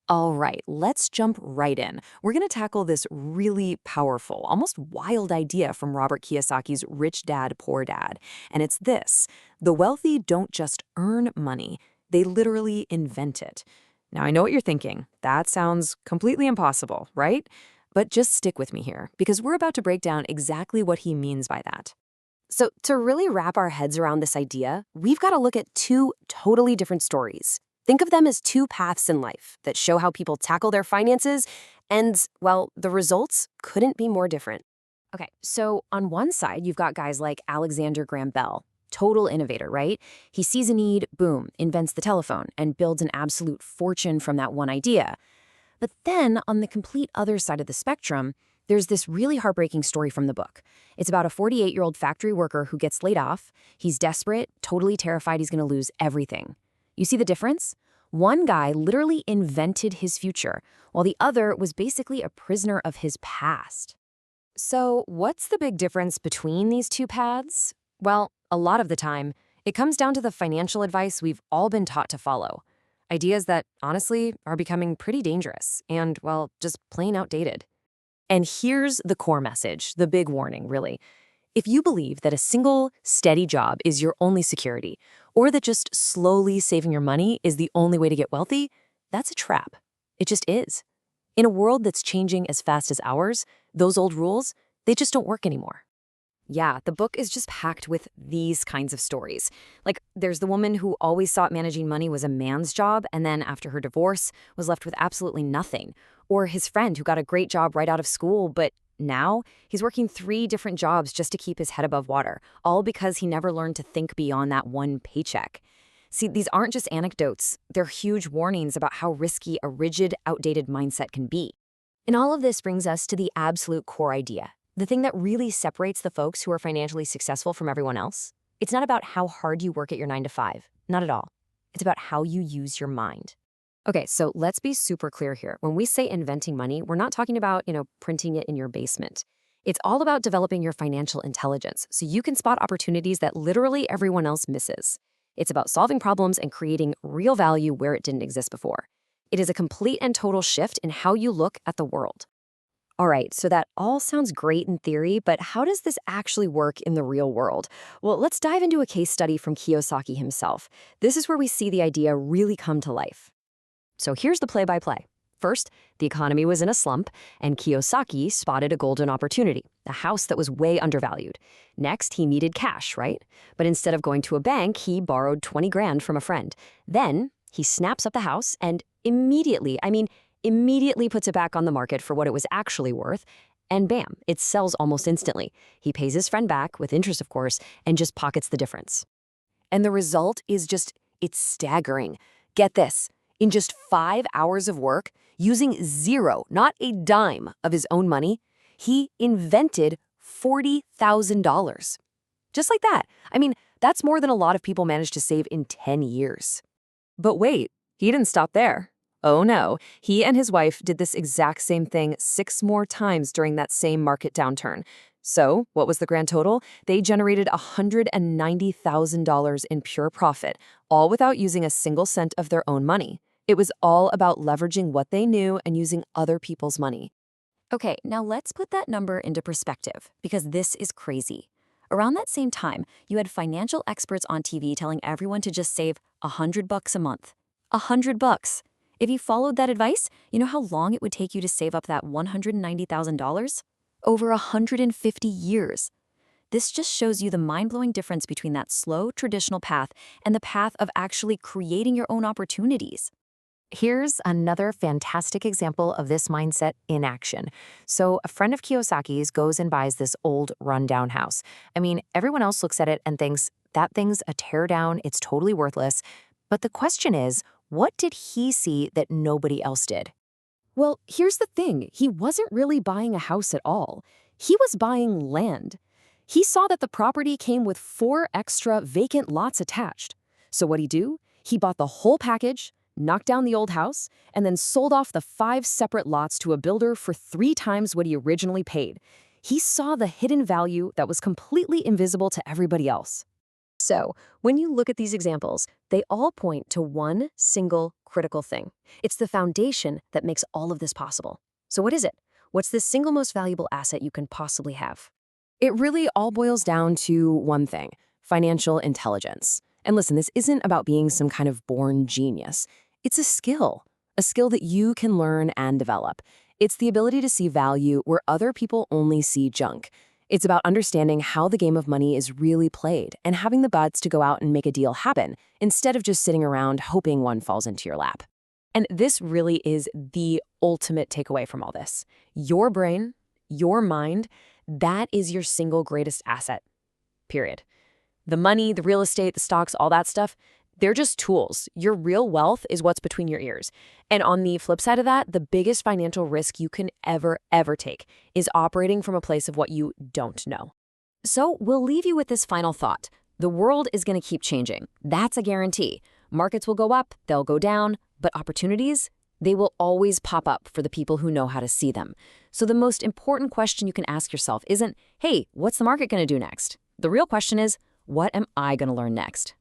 All right, let's jump right in. We're going to tackle this really powerful, almost wild idea from Robert Kiyosaki's Rich Dad, Poor Dad. And it's this: the wealthy don't just earn money, they literally invent it. Now, I know what you're thinking. That sounds completely impossible, right? But just stick with me here, because we're about to break down exactly what he means by that. So, to really wrap our heads around this idea, we've got to look at two totally different stories. Think of them as two paths in life that show how people tackle their finances, and, well, the results couldn't be more different. Okay, so on one side, you've got guys like Alexander Graham Bell, total innovator, right? He sees a need, boom, invents the telephone, and builds an absolute fortune from that one idea. But then, on the complete other side of the spectrum, there's this really heartbreaking story from the book. It's about a 48-year-old factory worker who gets laid off. He's desperate, totally terrified he's going to lose everything. You see the difference? One guy literally invented his future, while the other was basically a prisoner of his past. So, what's the big difference between these two paths? Well, a lot of the time, it comes down to the financial advice we've all been taught to follow. Ideas that, honestly, are becoming pretty dangerous and, well, just plain outdated. And here's the core message, the big warning, really. If you believe that a single, steady job is your only security, or that just slowly saving your money is the only way to get wealthy, that's a trap. It just is. In a world that's changing as fast as ours, those old rules, they just don't work anymore. Yeah, the book is just packed with these kinds of stories. Like, there's the woman who always thought managing money was a man's job, and then after her divorce, was left with absolutely nothing. Or his friend who got a great job right out of school, but now he's working 3 different jobs just to keep his head above water, all because he never learned to think beyond that one paycheck. See, these aren't just anecdotes. They're huge warnings about how risky a rigid, outdated mindset can be. And all of this brings us to the absolute core idea, the thing that really separates the folks who are financially successful from everyone else. It's not about how hard you work at your 9 to 5. Not at all. It's about how you use your mind. Okay, so let's be super clear here. When we say inventing money, we're not talking about, printing it in your basement. It's all about developing your financial intelligence so you can spot opportunities that literally everyone else misses. It's about solving problems and creating real value where it didn't exist before. It is a complete and total shift in how you look at the world. All right, so that all sounds great in theory, but how does this actually work in the real world? Well, let's dive into a case study from Kiyosaki himself. This is where we see the idea really come to life. So here's the play-by-play. First, the economy was in a slump, and Kiyosaki spotted a golden opportunity, a house that was way undervalued. Next, he needed cash, right? But instead of going to a bank, he borrowed 20 grand from a friend. Then, he snaps up the house and immediately puts it back on the market for what it was actually worth, and bam, it sells almost instantly. He pays his friend back, with interest of course, and just pockets the difference. And the result is it's staggering. Get this. In just 5 hours of work, using zero, not a dime of his own money, he invented $40,000. Just like that. That's more than a lot of people manage to save in 10 years. But wait, he didn't stop there. Oh no, he and his wife did this exact same thing 6 more times during that same market downturn. So, what was the grand total? They generated $190,000 in pure profit, all without using a single cent of their own money. It was all about leveraging what they knew and using other people's money. Okay, now let's put that number into perspective, because this is crazy. Around that same time, you had financial experts on TV telling everyone to just save $100 a month. $100. If you followed that advice, you know how long it would take you to save up that $190,000? Over 150 years. This just shows you the mind-blowing difference between that slow, traditional path and the path of actually creating your own opportunities. Here's another fantastic example of this mindset in action. So a friend of Kiyosaki's goes and buys this old rundown house. Everyone else looks at it and thinks, that thing's a tear down, it's totally worthless. But the question is, what did he see that nobody else did? Well, here's the thing. He wasn't really buying a house at all. He was buying land. He saw that the property came with 4 extra vacant lots attached. So what'd he do? He bought the whole package, knocked down the old house, and then sold off the 5 separate lots to a builder for 3 times what he originally paid. He saw the hidden value that was completely invisible to everybody else. So, when you look at these examples, they all point to one single critical thing. It's the foundation that makes all of this possible. So, what is it? What's the single most valuable asset you can possibly have? It really all boils down to one thing: financial intelligence. And listen, this isn't about being some kind of born genius. It's a skill that you can learn and develop. It's the ability to see value where other people only see junk. It's about understanding how the game of money is really played and having the guts to go out and make a deal happen instead of just sitting around hoping one falls into your lap. And this really is the ultimate takeaway from all this. Your brain, your mind, that is your single greatest asset, period. The money, the real estate, the stocks, all that stuff, they're just tools. Your real wealth is what's between your ears. And on the flip side of that, the biggest financial risk you can ever take is operating from a place of what you don't know. So we'll leave you with this final thought. The world is going to keep changing. That's a guarantee. Markets will go up, they'll go down, but opportunities, they will always pop up for the people who know how to see them. So the most important question you can ask yourself isn't, hey, what's the market going to do next? The real question is, what am I going to learn next?